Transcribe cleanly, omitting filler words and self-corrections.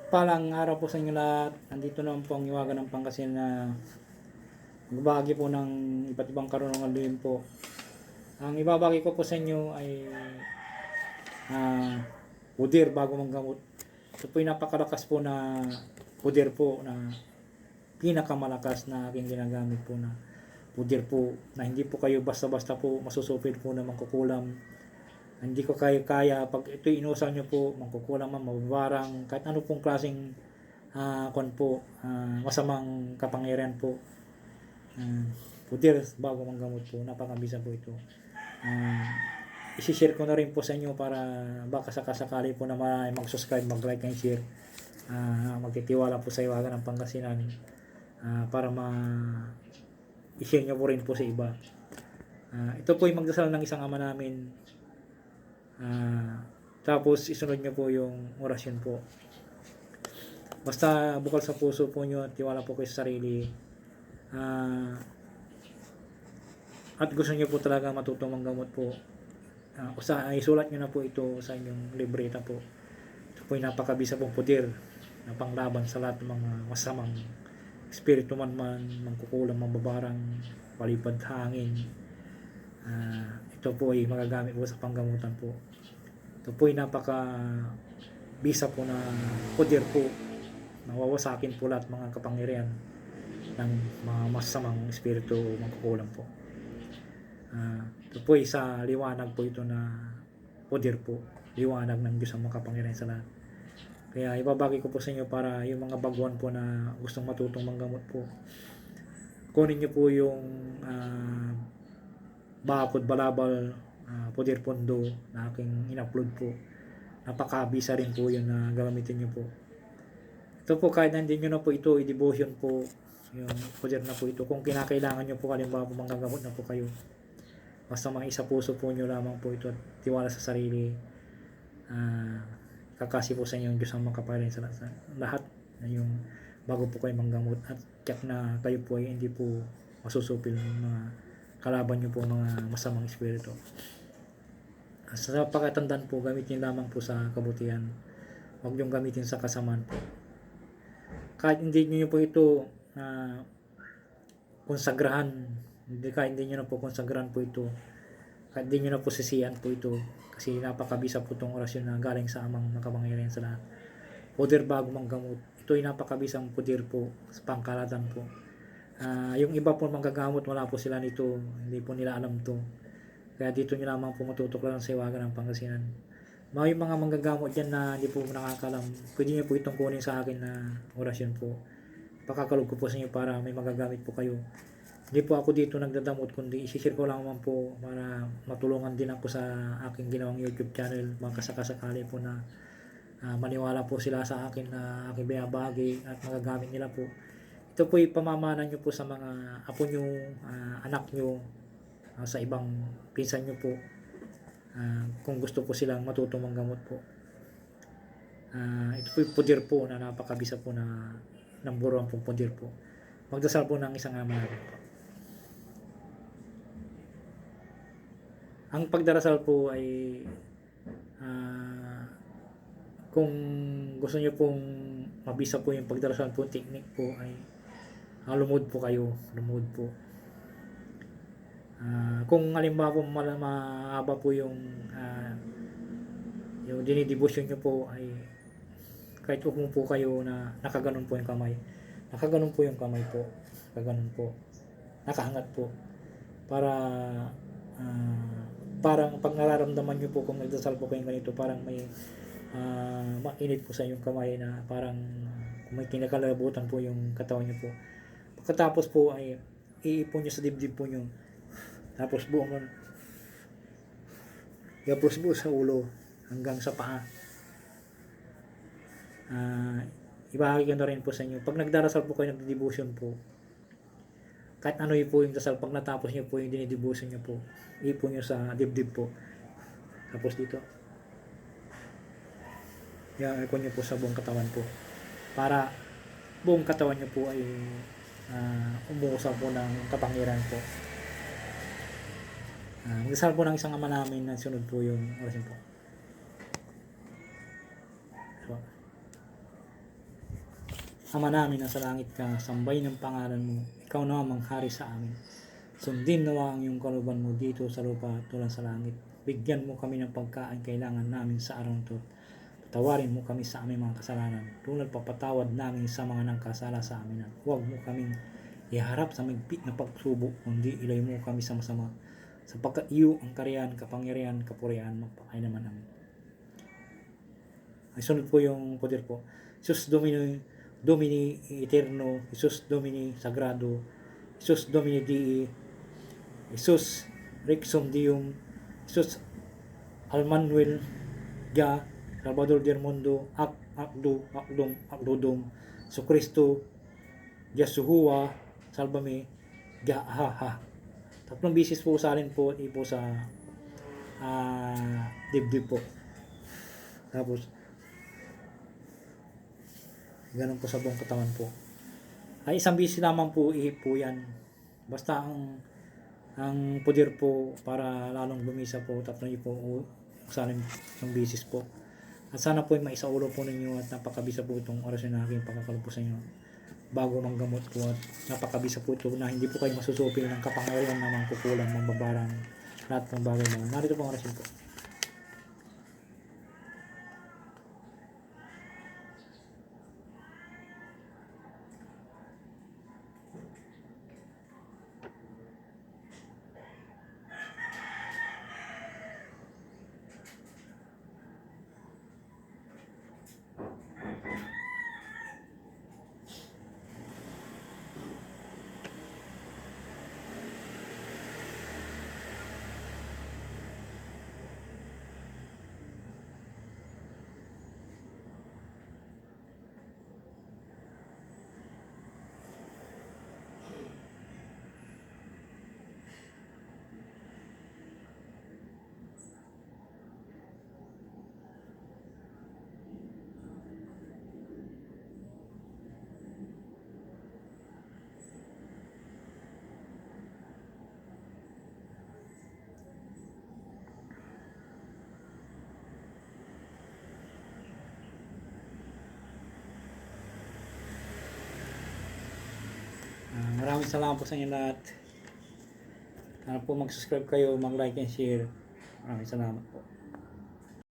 Palang araw po sa inyo lahat. Nandito naman po ang Iwagan ng Pangasinan na magbahagi po ng iba't ibang karunungan din po. Ang ibabahagi ko po sa inyo ay puder bago manggamot. Ito po yung napakalakas po na puder po na pinakamalakas na aking ginagamit po na puder po na hindi po kayo basta-basta po masusupid po na mangkukulam. Hindi ko kaya pag ito inuusan nyo po, mangkukulam man, mababarang, kahit ano pong klaseng masamang kapangyarihan po. Putir bago manggamot po, napakabisa po ito. Isi-share ko na rin po sa inyo para baka sakasakali po na mag-subscribe, mag-like and share. Magtitiwala po sa Iwagan ng Pangasinan para i-share nyo po rin po sa iba. Ito po yung magdasal ng isang ama namin. Tapos isunod nyo po yung orasyon po. Basta bukal sa puso po nyo at tiwala po kayo sa sarili. At gusto nyo po talaga matutong manggamot po. Isulat nyo na po ito sa inyong libreta po. Ito po yung napakabisa pong pudir na panglaban sa lahat ng mga masamang espiritu man, mangkukulam, mambabarang, palipad hangin. Ito po ay magagamit po sa panggamutan po. Ito po ay napaka-bisa po na pudir po. Nawawasakin po lahat mga kapangyarihan ng mga masamang espiritu mangkukulam po. Ito po ay sa liwanag po ito na pudir po. Liwanag ng Diyos ang makapangyarihan sa lahat. Kaya ibabagi ko po sa inyo para yung mga baguhan po na gustong matutong manggamot po. Kunin nyo po yung bakod balabal pudir pondo na aking in-upload po. Napakabisa rin po yun na gagamitin nyo po. Ito po kahit hindi nyo na po ito i-devotion po yung pudir na po ito. Kung kinakailangan nyo po kalimbawa po manggagamot na po kayo. Basta mga isa puso po nyo lamang po ito at tiwala sa sarili. Kakasi po sa inyo yung Diyos ang makapangyarihan sa lahat na yung bago po kayo manggamot at tiyak na kayo po ay hindi po masusupil ng mga kalaban nyo po mga masamang espiritu. Sa pakatandaan po, gamitin lamang po sa kabutihan. Huwag nyo gamitin sa kasamaan po. Kahit hindi nyo po ito konsagrahan, kahit hindi nyo na po konsagrahan po ito, kahit hindi nyo na po sisiyan po ito, kasi napakabisa po itong orasyon na galing sa amang makapangyarihan sa lahat. Puder bago manggamot. Ito ay napakabisang puder po sa pangkalatan po. Yung iba po manggagamot, wala po sila nito, hindi po nila alam to. Kaya dito nyo lamang po matutuklaran sa Iwagan ng Pangasinan. May mga manggagamot dyan na hindi po nakakalam, pwede nyo po itong kunin sa akin na orasyon po. Pakakalog ko po sa inyo para may magagamit po kayo. Hindi po ako dito nagdadamot, kundi isi-share ko lang naman po para matulungan din ako sa aking ginawang YouTube channel. Magkasakasakali po na maniwala po sila sa akin na aking binabahagi at magagamit nila po. Ito po ipamamana nyo po sa mga apo nyo, anak nyo, sa ibang pinsan nyo po. Kung gusto po silang matutong manggamot po. Ito po yung pudir po na napakabisa po na number 1 pong pudir po. Magdasal po ng isang ama natin po. Ang pagdarasal po ay kung gusto nyo pong mabisa po yung pagdarasal po, technique po ay lumod po kayo, lumod po. Kung halimbawa po mahaba po yung dinidibusyon nyo po ay kahit umupo kayo na nakaganon po yung kamay, nakaganon po yung kamay po, nakaganon po, nakaangat po para parang pag nararamdaman nyo po kung nagdasal po kayong ganito, parang may mainit po sa inyong kamay na parang kung may kinakalabutan po yung katawan nyo po. Pagkatapos po ay iipon nyo sa dibdib po nyo, tapos buong i-approach po sa ulo hanggang sa paa. Ibahagi ko na rin po sa inyo, pag nagdarasal po kayo, nagdevotion po, kahit ano yun po yung dasal, pag natapos nyo po yung dinidevotion nyo po, ipon nyo sa dibdib po, tapos dito ipon nyo po sa buong katawan po para buong katawan nyo po ay umuusap po ng kapangyarihan po. Magdasal po ng isang ama namin na sunod po yung orasyon po. So, Ama namin na sa langit ka, sambahin ang pangalan mo. Ikaw na ang manghari sa amin. Sundin nawa ang iyong kalooban mo dito sa lupa tulad sa langit. Bigyan mo kami ng pagkain kailangan namin sa araw ito. Patawarin mo kami sa aming mga kasalanan, tulad papatawad namin sa mga nagkasala sa amin. Huwag mo kaming iharap sa magpit na pagsubok, kundi ilay mo kami sa masama. Sapagkat iyo ang kariyan, kapangyarihan, kapurihan, magpakailaman namin. Ay sunod po yung poder po. Jesus Domini Eterno, Jesus Domini Sagrado, Jesus Domini Dei, Jesus Rexum Deum, Jesus Almanuel Ga, Salvador del Mundo, Akdum, So Cristo, Yasuhua, Salvame, Ga, ha. Tatlong bisis po salin po, po sa dibdib po. Tapos, ganun po sa buong katawan po. Ay isang bisis lamang po ihip po yan. Basta ang poder po para lalong bumisa po, tatlong po salin isang bisis po. At sana po ay maisaulo po ninyo at napakabisa po itong orasyon na aking pagkakalpo sa inyo bago manggamot po, at napakabisa po ito na hindi po kayo masusupi ng kapangyarihan na mangkukulang, mambabarang, lahat ng bagay mo. Narito po ang orasyon po. Maraming salamat po sa inyo lahat. Sana po mag-subscribe kayo, mag-like and share. Maraming salamat po.